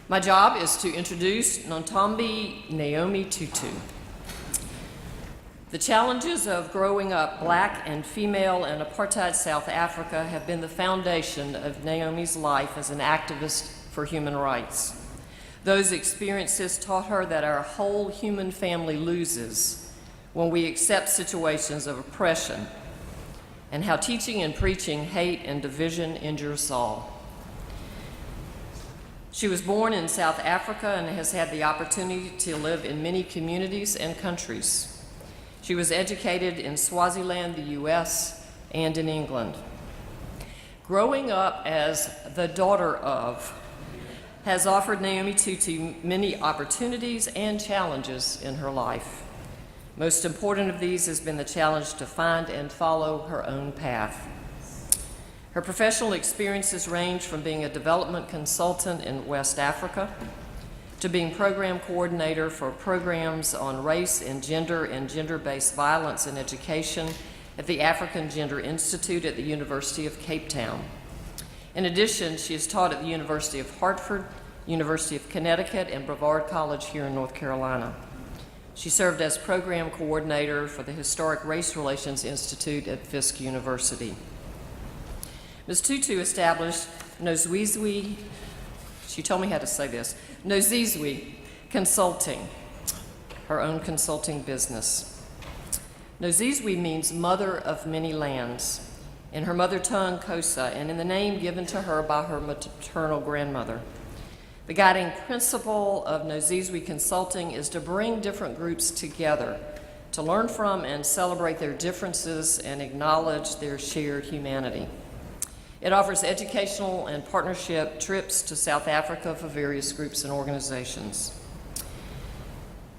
My job is to introduce Naomi Tutu. The challenges of growing up Black and female in apartheid South Africa have been the foundation of Naomi's life as an activist for human rights. Those experiences taught her that our whole human family loses when we accept situations of oppression, and how teaching and preaching hate and division injures all. She was born in South Africa and has had the opportunity to live in many communities and countries. She was educated in Swaziland, the US, and in England. Growing up as the daughter of has offered Naomi Tutu many opportunities and challenges in her life. Most important of these has been the challenge to find and follow her own path. Her professional experiences range from being a development consultant in West Africa to being program coordinator for programs on race and gender-based violence in education at the African Gender Institute at the University of Cape Town. In addition, she has taught at the University of Hartford, University of Connecticut, and Brevard College here in North Carolina. She served as program coordinator for the Historic Race Relations Institute at Fisk University. Ms. Tutu established Nozizwe, she told me how to say this, Nozizwe Consulting, her own consulting business. Nozizwe means mother of many lands, in her mother tongue, Xhosa, and in the name given to her by her maternal grandmother. The guiding principle of Nozizwe Consulting is to bring different groups together, to learn from and celebrate their differences and acknowledge their shared humanity. It offers educational and partnership trips to South Africa for various groups and organizations.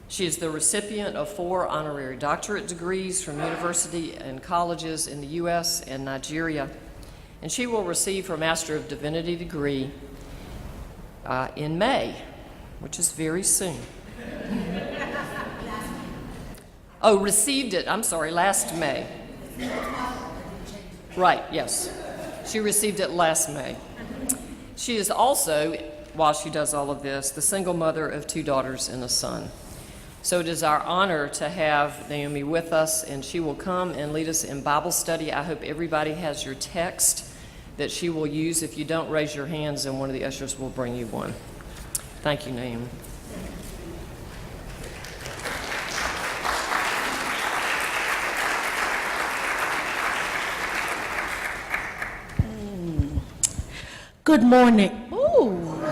She is the recipient of 4 honorary doctorate degrees from university and colleges in the US and Nigeria, and she will receive her Master of Divinity degree in May, which is very soon. Oh, received it, I'm sorry, last May. Right, yes. She received it last May. She is also, while she does all of this, the single mother of 2 daughters and a son. So it is our honor to have Naomi with us, and she will come and lead us in Bible study. I hope everybody has your text that she will use. If you don't, raise your hands and one of the ushers will bring you one. Thank you, Naomi. Good morning. Ooh.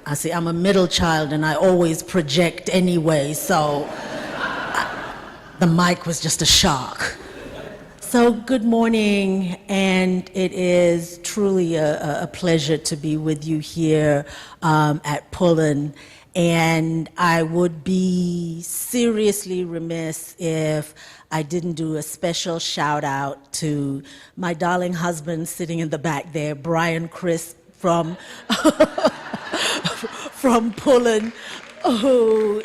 I see, I'm a middle child and I always project anyway, so the mic was just a shock. So good morning, and it is truly a pleasure to be with you here at Pullen. And I would be seriously remiss if I didn't do a special shout out to my darling husband sitting in the back there, Brian Crisp from from Pullen, who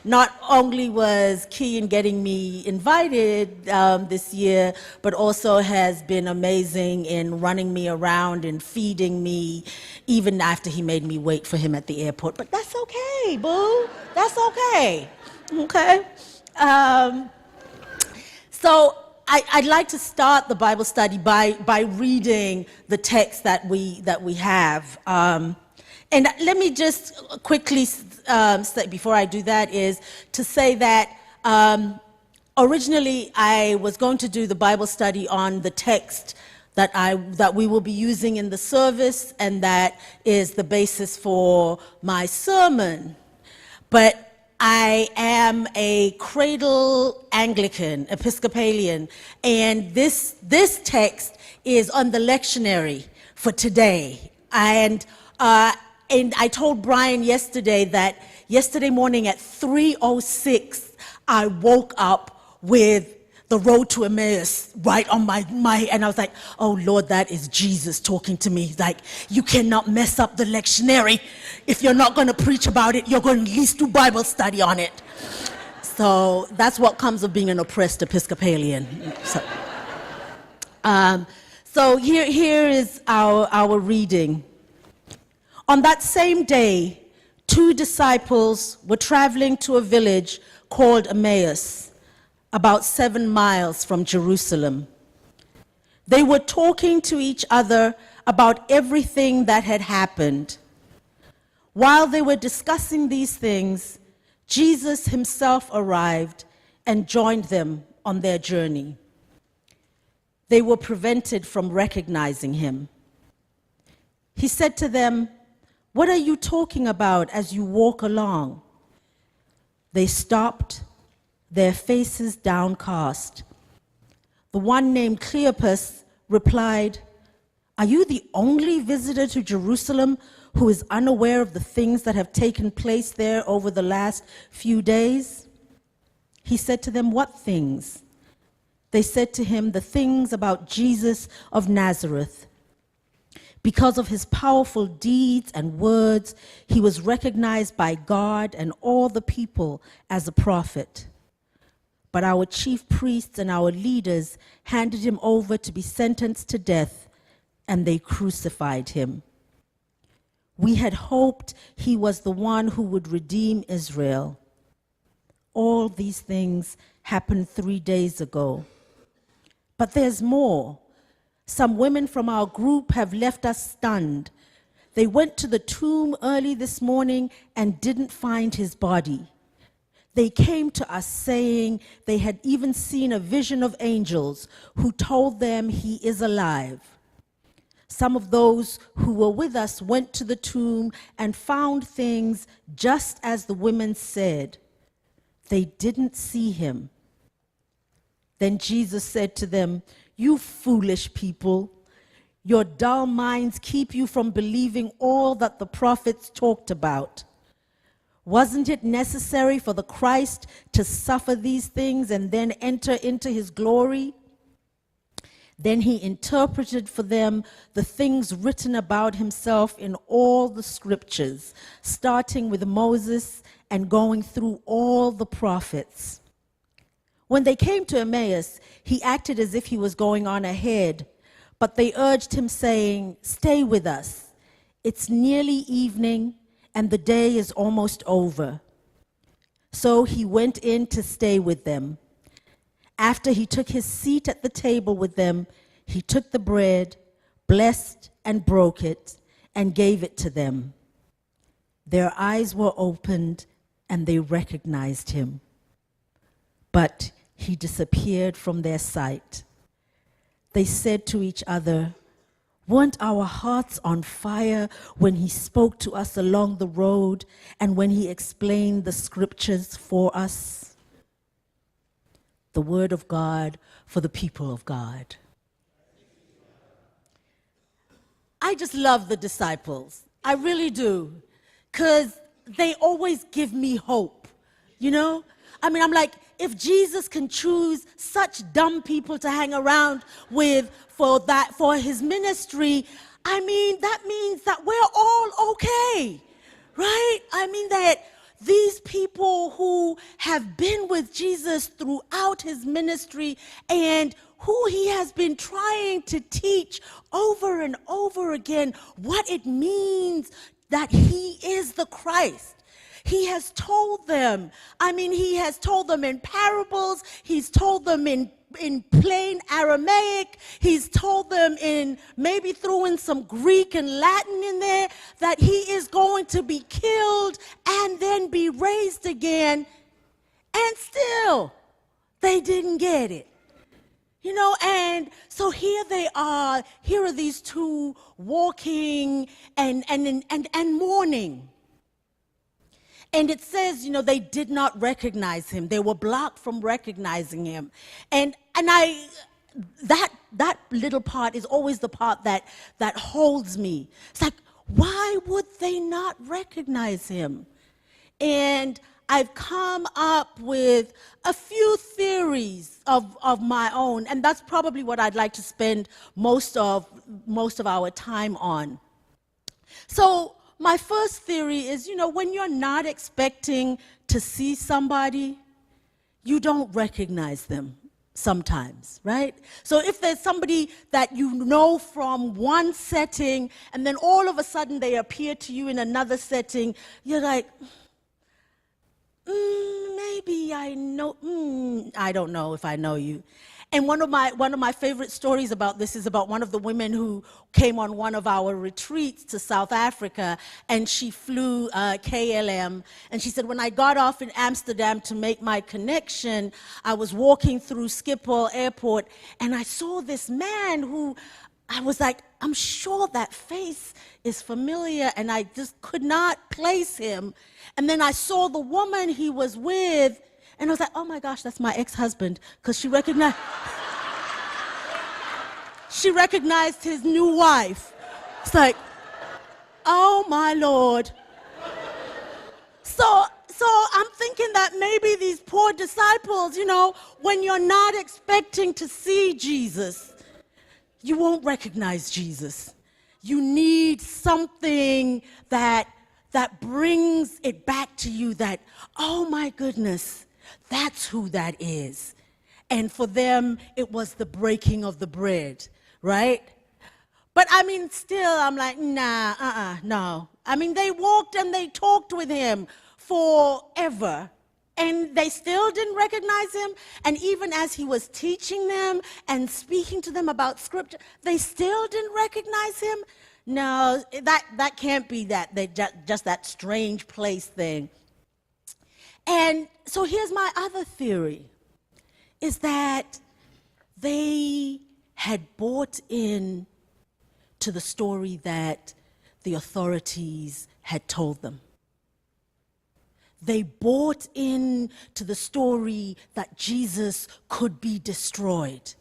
not only was key in getting me invited this year, but also has been amazing in running me around and feeding me, even after he made me wait for him at the airport. But that's okay, boo. That's okay. Okay? So I'd like to start the Bible study by reading the text that we have. And let me just quickly say, before I do that, is to say that originally I was going to do the Bible study on the text that we will be using in the service, and that is the basis for my sermon. But I am a cradle Anglican, Episcopalian, and this text is on the lectionary for today. And I told Brian yesterday that yesterday morning at 3:06, I woke up with the road to Emmaus right on my and I was like, oh Lord, that is Jesus talking to me. Like, you cannot mess up the lectionary. If you're not going to preach about it, you're going to at least do Bible study on it. So that's what comes of being an oppressed Episcopalian. So here is our reading. On that same day, 2 disciples were traveling to a village called Emmaus, about 7 miles from Jerusalem. They were talking to each other about everything that had happened. While they were discussing these things, Jesus himself arrived and joined them on their journey. They were prevented from recognizing him. He said to them, "What are you talking about as you walk along?" They stopped, their faces downcast. The one named Cleopas replied, "Are you the only visitor to Jerusalem who is unaware of the things that have taken place there over the last few days?" He said to them, "What things?" They said to him, "The things about Jesus of Nazareth. Because of his powerful deeds and words, he was recognized by God and all the people as a prophet. But our chief priests and our leaders handed him over to be sentenced to death, and they crucified him. We had hoped he was the one who would redeem Israel. All these things happened 3 days ago. But there's more. Some women from our group have left us stunned. They went to the tomb early this morning and didn't find his body. They came to us saying they had even seen a vision of angels who told them he is alive. Some of those who were with us went to the tomb and found things just as the women said. They didn't see him." Then Jesus said to them, "You foolish people, your dull minds keep you from believing all that the prophets talked about. Wasn't it necessary for the Christ to suffer these things and then enter into his glory?" Then he interpreted for them the things written about himself in all the scriptures, starting with Moses and going through all the prophets. When they came to Emmaus, he acted as if he was going on ahead, but they urged him, saying, "Stay with us. It's nearly evening, and the day is almost over." So he went in to stay with them. After he took his seat at the table with them, he took the bread, blessed and broke it, and gave it to them. Their eyes were opened, and they recognized him. But he disappeared from their sight. They said to each other, "Weren't our hearts on fire when he spoke to us along the road and when he explained the scriptures for us?" The word of God for the people of God. I just love the disciples. I really do. Because they always give me hope. You know? I mean, I'm like, if Jesus can choose such dumb people to hang around with for his ministry, I mean, that means that we're all okay, right? I mean that these people who have been with Jesus throughout his ministry and who he has been trying to teach over and over again what it means that he is the Christ. He has told them, he has told them in parables, he's told them in plain Aramaic, he's told them in, maybe threw in some Greek and Latin in there, that he is going to be killed and then be raised again, and still, they didn't get it. You know, and so here they are, here are these two walking and mourning. And it says, they did not recognize him. They were blocked from recognizing him. And that little part is always the part that holds me. It's like, why would they not recognize him? And I've come up with a few theories of my own, and that's probably what I'd like to spend most of our time on. So my first theory is, when you're not expecting to see somebody, you don't recognize them. sometimes, right? So if there's somebody that you know from one setting and then all of a sudden they appear to you in another setting, you're like, maybe I know, I don't know if I know you. And one of my favorite stories about this is about one of the women who came on one of our retreats to South Africa, and she flew KLM. And she said, when I got off in Amsterdam to make my connection, I was walking through Schiphol Airport, and I saw this man who I was like, I'm sure that face is familiar, and I just could not place him. And then I saw the woman he was with, and I was like, oh my gosh, that's my ex-husband, because she recognized his new wife. It's like, oh my Lord. So I'm thinking that maybe these poor disciples, when you're not expecting to see Jesus, you won't recognize Jesus. You need something that brings it back to you that, oh my goodness, that's who that is. And for them, it was the breaking of the bread, right? But I mean, still, I'm like, no. I mean, they walked and they talked with him forever, and they still didn't recognize him. And even as he was teaching them and speaking to them about scripture, they still didn't recognize him. No, that can't be that. They just that strange place thing. And so here's my other theory, is that they had bought in to the story that the authorities had told them. They bought in to the story that Jesus could be destroyed.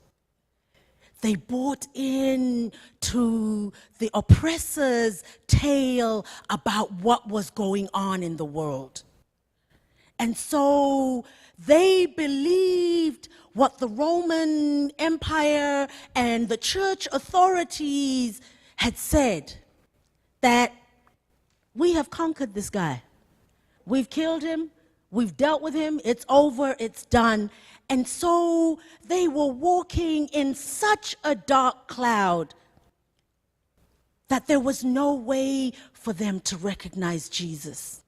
They bought in to the oppressor's tale about what was going on in the world. And so they believed what the Roman Empire and the church authorities had said, that we have conquered this guy. We've killed him, we've dealt with him, it's over, it's done. And so they were walking in such a dark cloud that there was no way for them to recognize Jesus,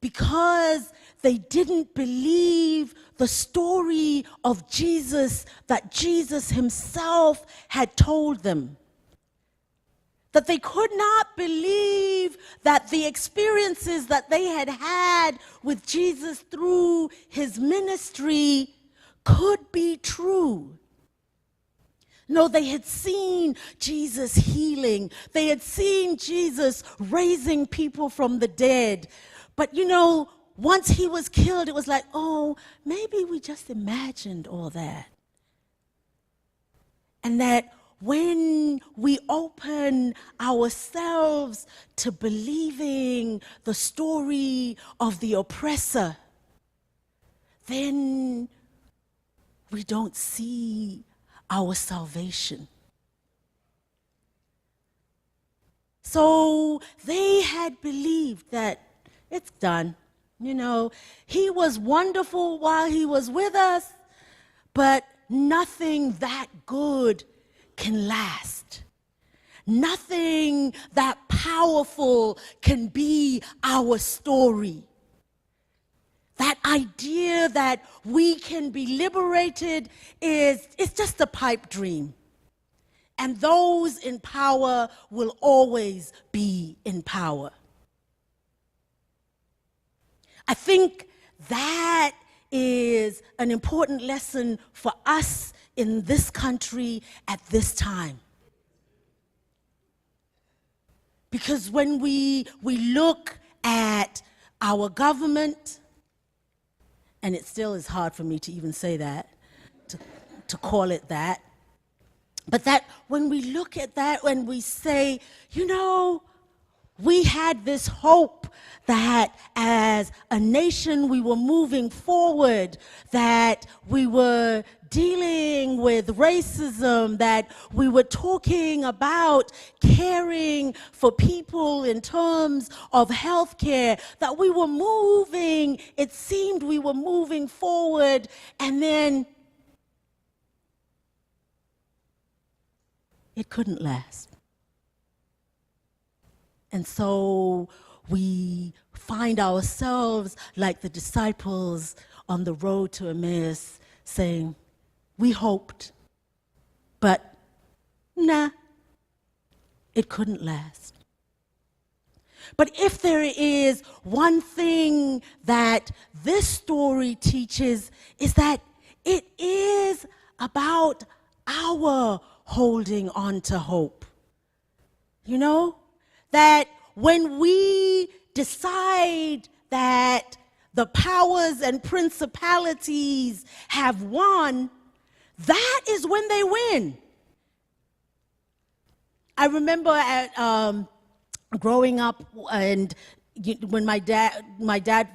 because they didn't believe the story of Jesus that Jesus himself had told them. That they could not believe that the experiences that they had had with Jesus through his ministry could be true. No, they had seen Jesus healing. They had seen Jesus raising people from the dead. But once he was killed, it was like, oh, maybe we just imagined all that. And that when we open ourselves to believing the story of the oppressor, then we don't see our salvation. So they had believed that it's done. He was wonderful while he was with us, but nothing that good can last. Nothing that powerful can be our story. That idea that we can be liberated it's just a pipe dream. And those in power will always be in power. I think that is an important lesson for us in this country at this time. Because when we look at our government, and it still is hard for me to even say that, to call it that, but that when we look at that, when we say, we had this hope that as a nation we were moving forward, that we were dealing with racism, that we were talking about caring for people in terms of healthcare, that we were moving, it seemed we were moving forward, and then it couldn't last. And so we find ourselves like the disciples on the road to Emmaus saying, we hoped, but nah, it couldn't last. But if there is one thing that this story teaches, is that it is about our holding on to hope. You know, that when we decide that the powers and principalities have won, that is when they win. I remember growing up, and when my dad,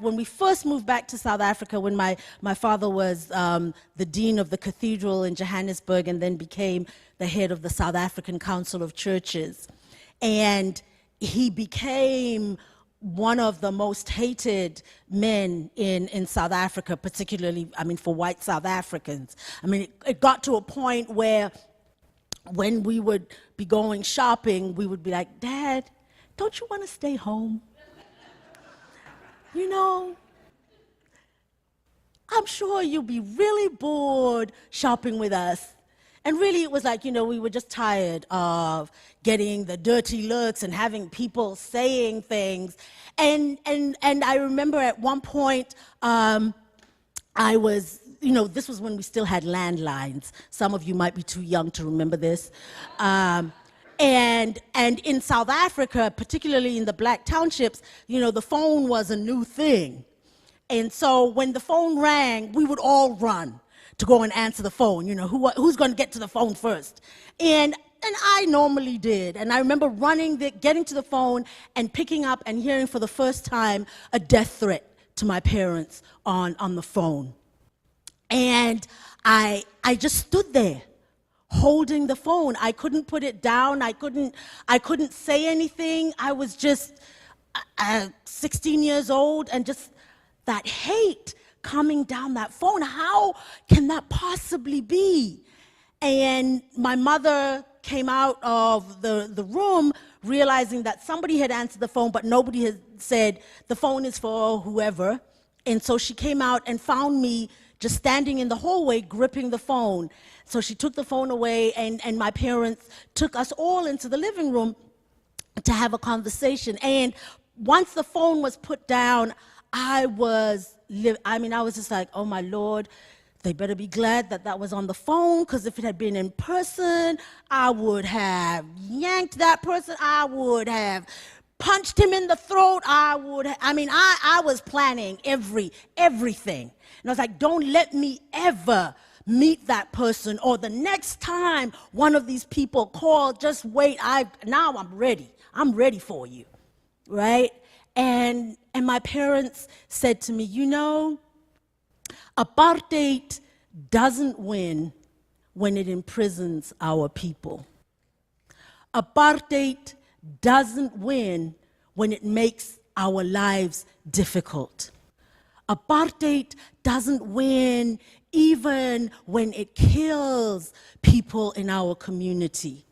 when we first moved back to South Africa, when my father was the dean of the cathedral in Johannesburg and then became the head of the South African Council of Churches. And he became one of the most hated men in South Africa, particularly, for white South Africans. It got to a point where when we would be going shopping, we would be like, Dad, don't you want to stay home? You know, I'm sure you'll be really bored shopping with us. And really, it was like, we were just tired of getting the dirty looks and having people saying things. And I remember at one point, I was, this was when we still had landlines. Some of you might be too young to remember this. And in South Africa, particularly in the black townships, the phone was a new thing. And so when the phone rang, we would all run to go and answer the phone. Who's going to get to the phone first? And I normally did. And I remember getting to the phone and picking up and hearing for the first time a death threat to my parents on the phone. And I just stood there holding the phone. I couldn't put it down. I couldn't say anything. I was just 16 years old, and just that hate coming down that phone. How can that possibly be? And my mother came out of the room realizing that somebody had answered the phone, but nobody had said, the phone is for whoever. And so she came out and found me just standing in the hallway gripping the phone. So she took the phone away, and my parents took us all into the living room to have a conversation. And once the phone was put down, I was just like, oh my Lord, they better be glad that was on the phone, because if it had been in person, I would have yanked that person. I would have punched him in the throat. I was planning everything. And I was like, don't let me ever meet that person, or the next time one of these people call, just wait, now I'm ready. I'm ready for you, right? And my parents said to me, apartheid doesn't win when it imprisons our people. Apartheid doesn't win when it makes our lives difficult. Apartheid doesn't win even when it kills people in our community.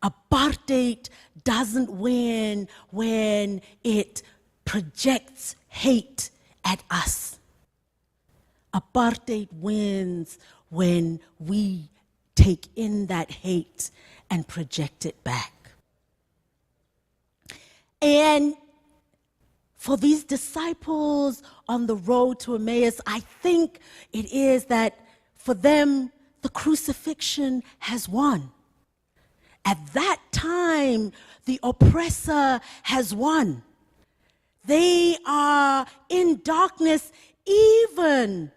Apartheid doesn't win when it projects hate at us. Apartheid wins when we take in that hate and project it back. And for these disciples on the road to Emmaus, I think it is that for them, the crucifixion has won. At that time, the oppressor has won. They are in darkness even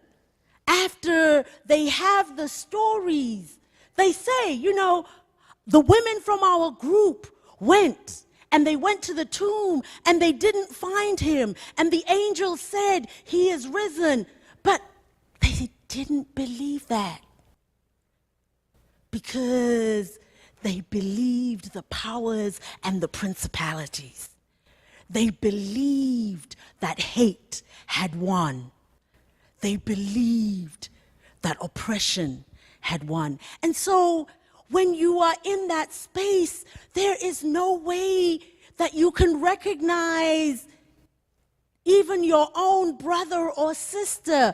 after they have the stories. They say, the women from our group went, and they went to the tomb, and they didn't find him. And the angel said, he is risen. But they didn't believe that, because they believed the powers and the principalities. They believed that hate had won. They believed that oppression had won. And so when you are in that space, there is no way that you can recognize even your own brother or sister,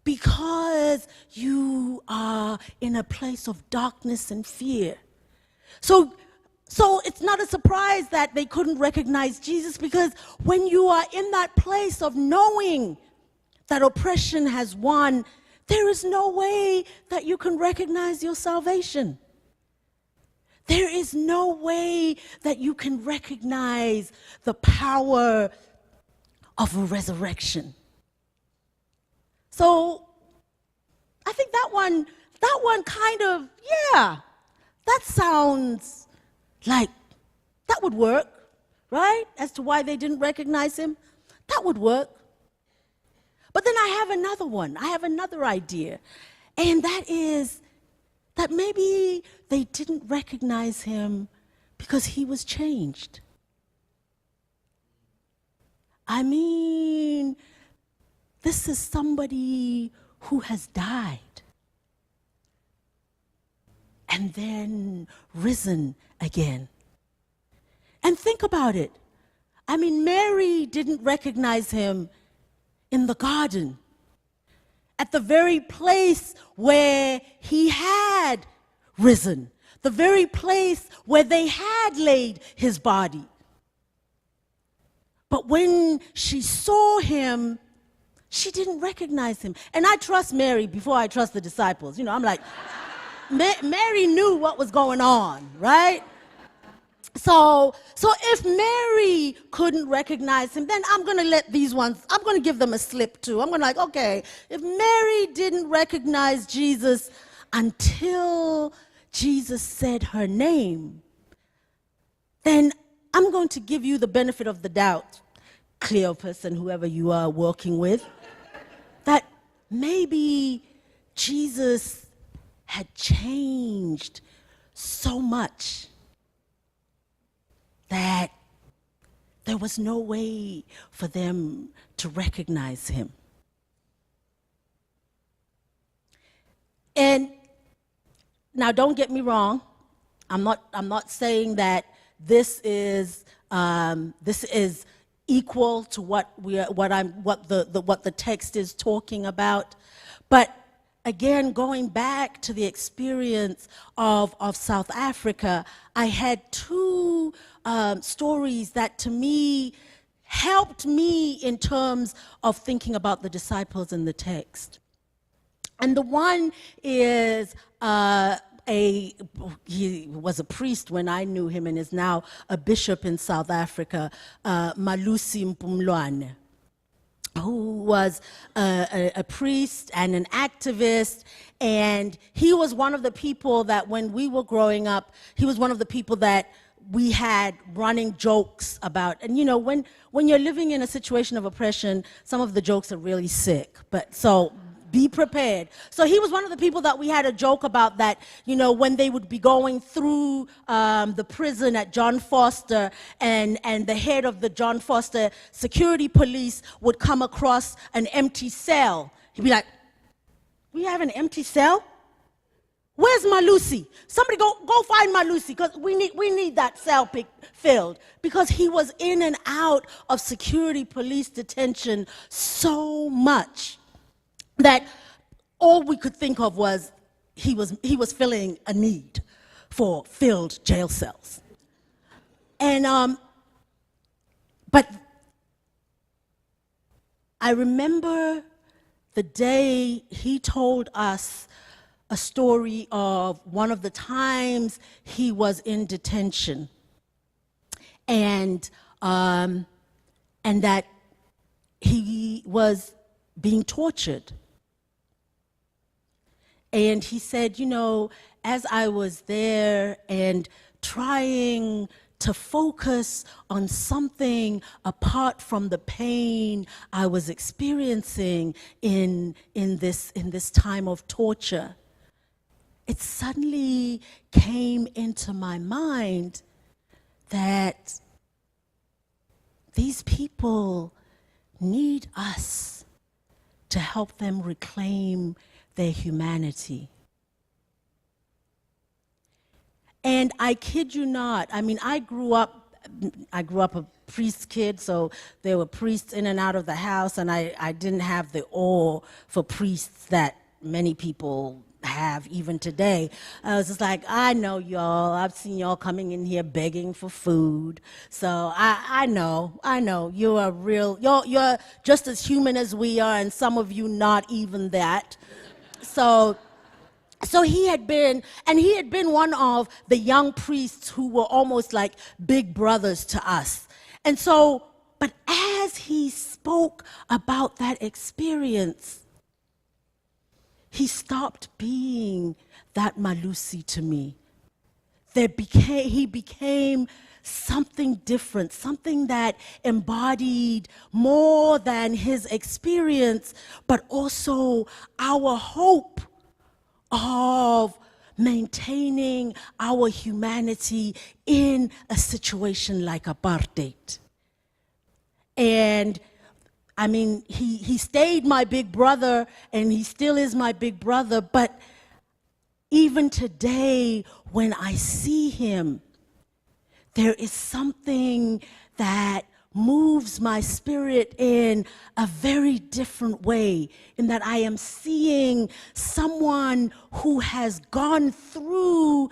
because you are in a place of darkness and fear. So it's not a surprise that they couldn't recognize Jesus, because when you are in that place of knowing that oppression has won, there is no way that you can recognize your salvation. There is no way that you can recognize the power of a resurrection. So I think that one kind of, yeah, that sounds like that would work, right? As to why they didn't recognize him, that would work. But then I have another one. I have another idea. And that is that maybe they didn't recognize him because he was changed. I mean, this is somebody who has died and then risen again. And think about it. I mean, Mary didn't recognize him in the garden, at the very place where he had risen, the very place where they had laid his body. But when she saw him, she didn't recognize him. And I trust Mary before I trust the disciples. You know, I'm like, Mary knew what was going on, right? So if Mary couldn't recognize him, then I'm going to let these ones, I'm going to give them a slip too. I'm going to like, okay, if Mary didn't recognize Jesus until Jesus said her name, then I'm going to give you the benefit of the doubt, Cleopas and whoever you are working with, that maybe Jesus had changed so much that there was no way for them to recognize him. And now, don't get me wrong. I'm not saying that this is equal to what the text is talking about, but again, going back to the experience of South Africa, I had two stories that to me helped me in terms of thinking about the disciples in the text. And the one is he was a priest when I knew him and is now a bishop in South Africa, Malusi Mpumlwane, who was a priest and an activist, and he was one of the people that when we were growing up, he was one of the people that we had running jokes about. And you know, when you're living in a situation of oppression, some of the jokes are really sick, but so be prepared. So he was one of the people that we had a joke about, that, you know, when they would be going through the prison at John Foster, and the head of the John Foster security police would come across an empty cell. He'd be like, "We have an empty cell? Where's Malusi? Somebody go find Malusi, because we need that cell filled." Because he was in and out of security police detention so much that all we could think of was he was filling a need for filled jail cells. And but I remember the day he told us a story of one of the times he was in detention, and that he was being tortured. And he said, you know, as I was there and trying to focus on something apart from the pain I was experiencing in this time of torture, it suddenly came into my mind that these people need us to help them reclaim their humanity. And I kid you not, I mean, I grew up a priest's kid, so there were priests in and out of the house, and I didn't have the awe for priests that many people have even today. I was just like, I know y'all. I've seen y'all coming in here begging for food. So I know. You're just as human as we are, and some of you not even that. So he had been one of the young priests who were almost like big brothers to us. And so, but as he spoke about that experience, he stopped being that Malusi to me. He became something different, something that embodied more than his experience, but also our hope of maintaining our humanity in a situation like apartheid. And I mean, he stayed my big brother, and he still is my big brother, but even today, when I see him, there is something that moves my spirit in a very different way, in that I am seeing someone who has gone through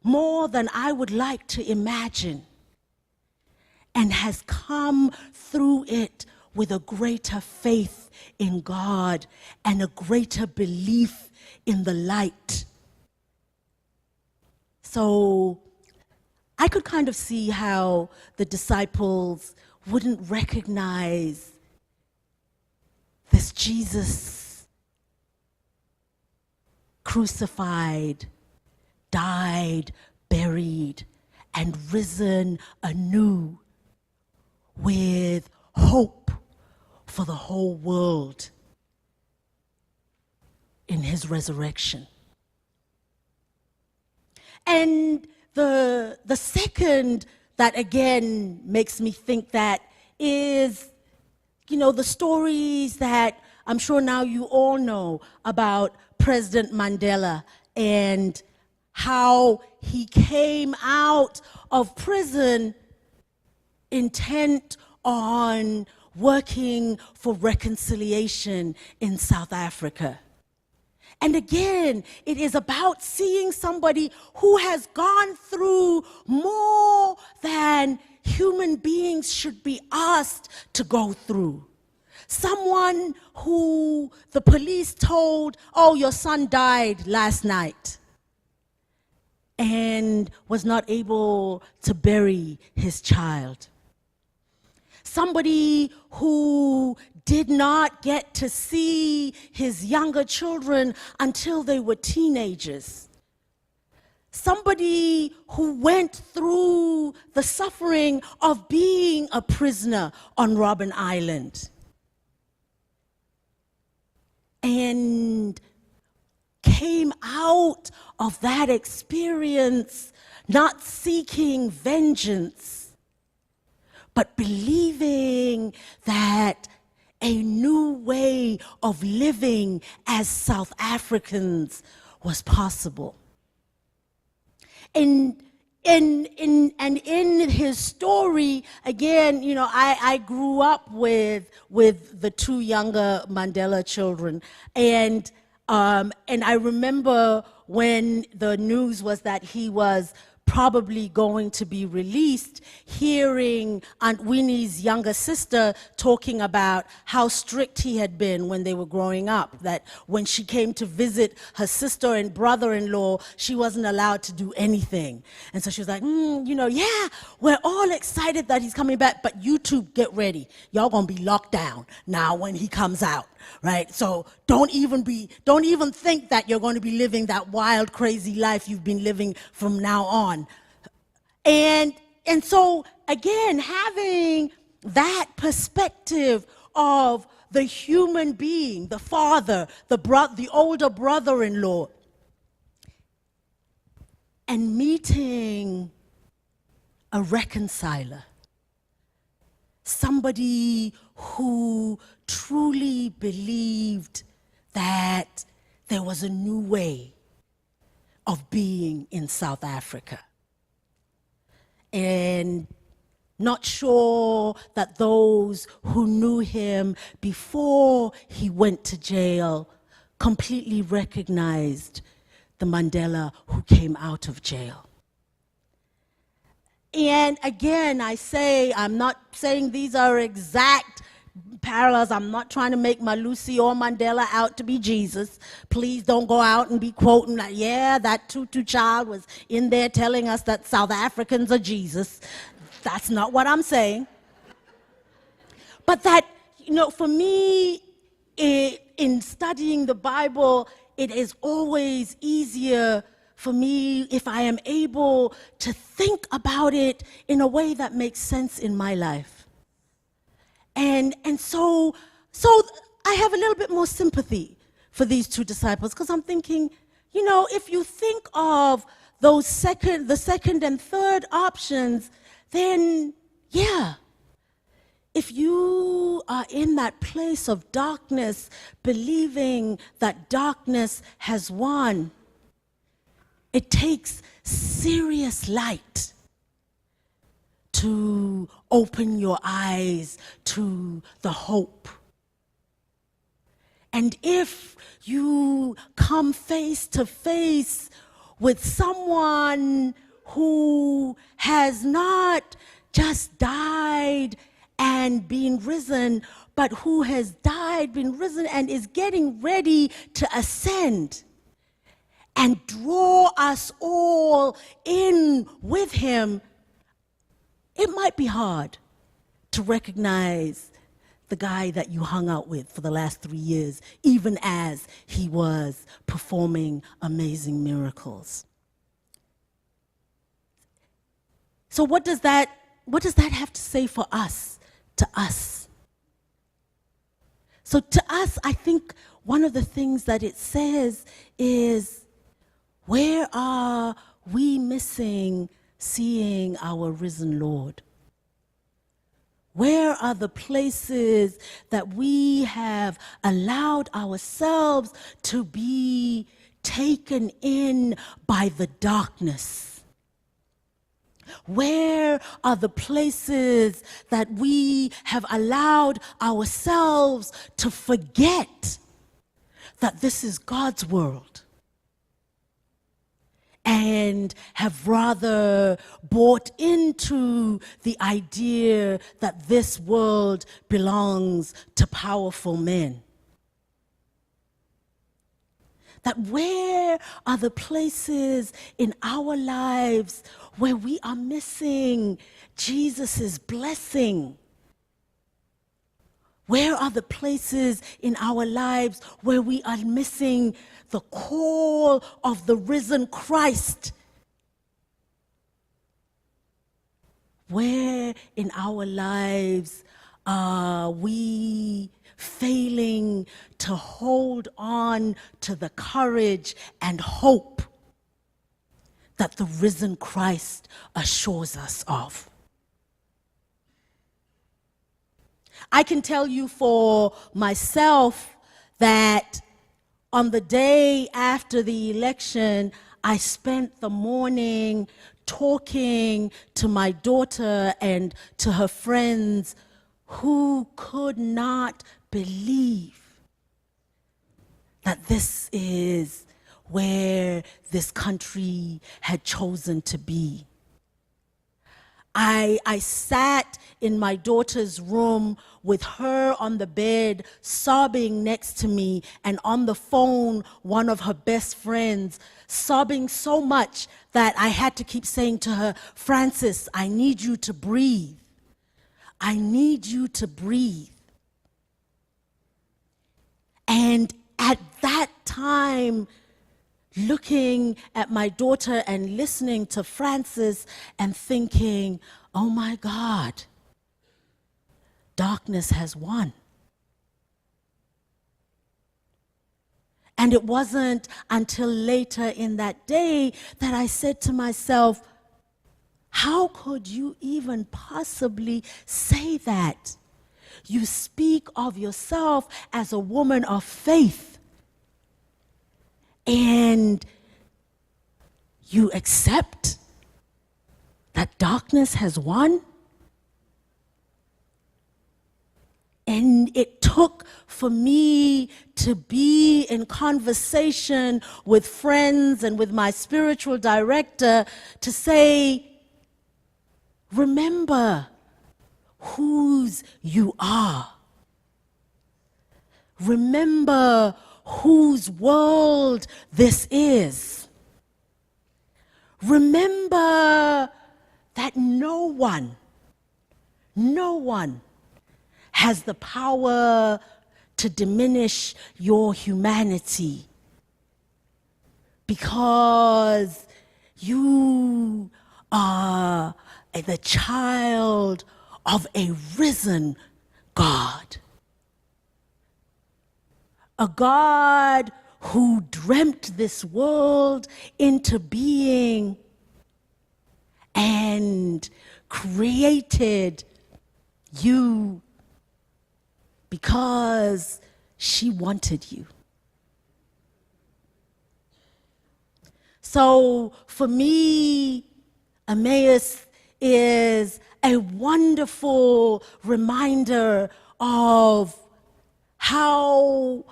more than I would like to imagine, and has come through it with a greater faith in God and a greater belief in the light. So I could kind of see how the disciples wouldn't recognize this Jesus crucified, died, buried, and risen anew with hope for the whole world in his resurrection. And the second that again makes me think that is, the stories that I'm sure now you all know about President Mandela and how he came out of prison intent on working for reconciliation in South Africa. And again, it is about seeing somebody who has gone through more than human beings should be asked to go through. Someone who the police told, oh, your son died last night, and was not able to bury his child. Somebody who did not get to see his younger children until they were teenagers. Somebody who went through the suffering of being a prisoner on Robben Island. And came out of that experience not seeking vengeance, but believing that a new way of living as South Africans was possible. And in his story, again, I grew up with the two younger Mandela children, and I remember when the news was that he was probably going to be released, hearing Aunt Winnie's younger sister talking about how strict he had been when they were growing up, that when she came to visit her sister and brother-in-law, she wasn't allowed to do anything. And so she was like, yeah, we're all excited that he's coming back, but you two get ready. Y'all gonna be locked down now when he comes out. Right? So don't even think that you're going to be living that wild, crazy life you've been living from now on. And so again, having that perspective of the human being, the father, the older brother-in-law, and meeting a reconciler, somebody who truly believed that there was a new way of being in South Africa. And not sure that those who knew him before he went to jail completely recognized the Mandela who came out of jail. And again, I'm not saying these are exact parallels. I'm not trying to make Malusi or Mandela out to be Jesus. Please don't go out and be quoting like, yeah, that Tutu child was in there telling us that South Africans are Jesus. That's not what I'm saying. But that, for me, in studying the Bible, it is always easier for me if I am able to think about it in a way that makes sense in my life. And so I have a little bit more sympathy for these two disciples, because I'm thinking, if you think of the second and third options, then yeah, if you are in that place of darkness, believing that darkness has won, it takes serious light to open your eyes to the hope. And if you come face to face with someone who has not just died and been risen, but who has died, been risen, and is getting ready to ascend and draw us all in with him, it might be hard to recognize the guy that you hung out with for the last 3 years, even as he was performing amazing miracles. So what does that have to say for us, to us? So to us, I think one of the things that it says is, where are we missing seeing our risen Lord? Where are the places that we have allowed ourselves to be taken in by the darkness? Where are the places that we have allowed ourselves to forget that this is God's world, and have rather bought into the idea that this world belongs to powerful men? That where are the places in our lives where we are missing Jesus' blessing? Where are the places in our lives where we are missing the call of the risen Christ? Where in our lives are we failing to hold on to the courage and hope that the risen Christ assures us of? I can tell you for myself that on the day after the election, I spent the morning talking to my daughter and to her friends who could not believe that this is where this country had chosen to be. I sat in my daughter's room with her on the bed, sobbing next to me, and on the phone, one of her best friends, sobbing so much that I had to keep saying to her, "Francis, I need you to breathe. I need you to breathe." And at that time, looking at my daughter and listening to Francis and thinking, oh my God, darkness has won. And it wasn't until later in that day that I said to myself, how could you even possibly say that? You speak of yourself as a woman of faith. And you accept that darkness has won? And it took for me to be in conversation with friends and with my spiritual director to say, remember whose you are. Remember whose world this is. Remember that no one has the power to diminish your humanity, because you are the child of a risen God. A God who dreamt this world into being and created you because she wanted you. So for me, Emmaus is a wonderful reminder of how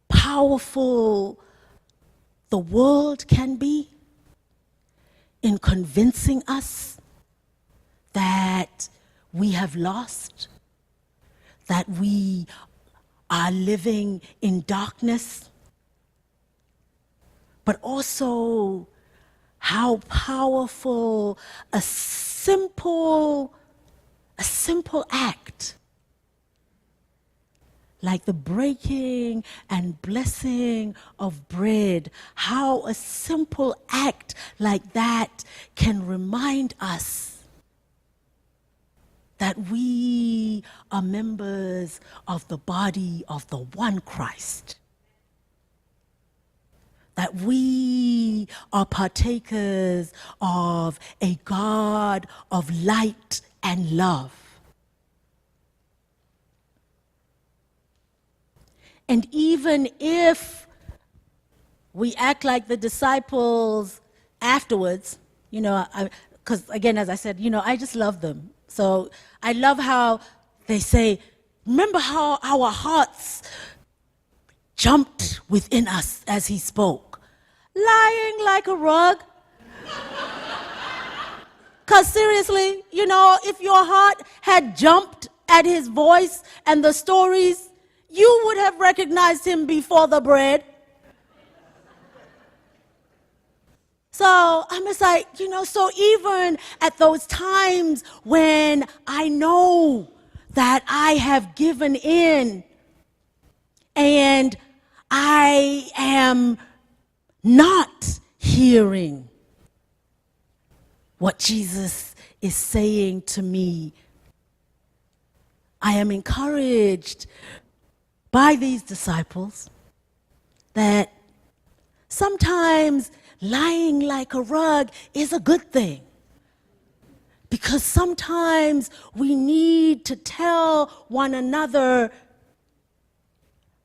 powerful the world can be in convincing us that we have lost, that we are living in darkness, but also how powerful a simple act like the breaking and blessing of bread, how a simple act like that can remind us that we are members of the body of the one Christ, that we are partakers of a God of light and love. And even if we act like the disciples afterwards, because again, as I said, I just love them. So I love how they say, remember how our hearts jumped within us as he spoke, lying like a rug. Because seriously, if your heart had jumped at his voice and the stories, you would have recognized him before the bread. So I'm just like, so even at those times when I know that I have given in and I am not hearing what Jesus is saying to me, I am encouraged by these disciples that sometimes lying like a rug is a good thing, because sometimes we need to tell one another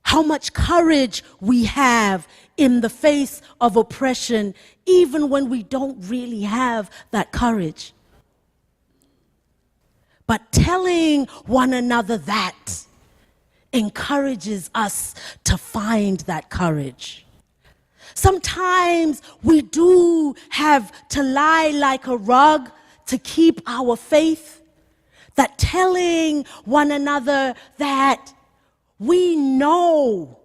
how much courage we have in the face of oppression, even when we don't really have that courage. But telling one another that encourages us to find that courage. Sometimes we do have to lie like a rug to keep our faith, that telling one another that we know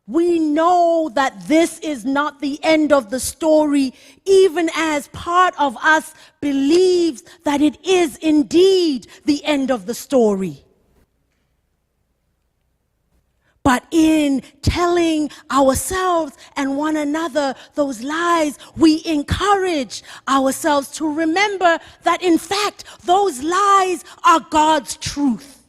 that this is not the end of the story, even as part of us believes that it is indeed the end of the story. But in telling ourselves and one another those lies, we encourage ourselves to remember that in fact those lies are God's truth.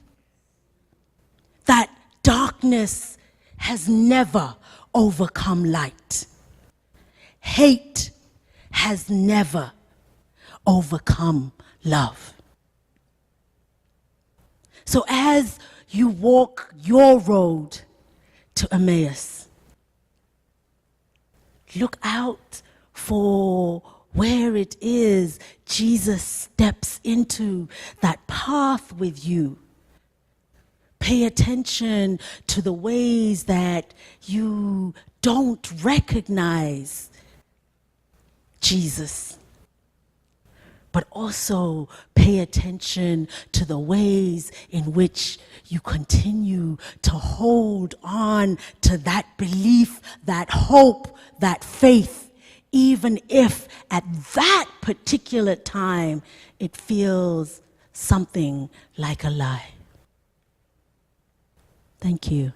That darkness has never overcome light. Hate has never overcome love. So as you walk your road to Emmaus, look out for where it is Jesus steps into that path with you. Pay attention to the ways that you don't recognize Jesus. But also pay attention to the ways in which you continue to hold on to that belief, that hope, that faith, even if at that particular time it feels something like a lie. Thank you.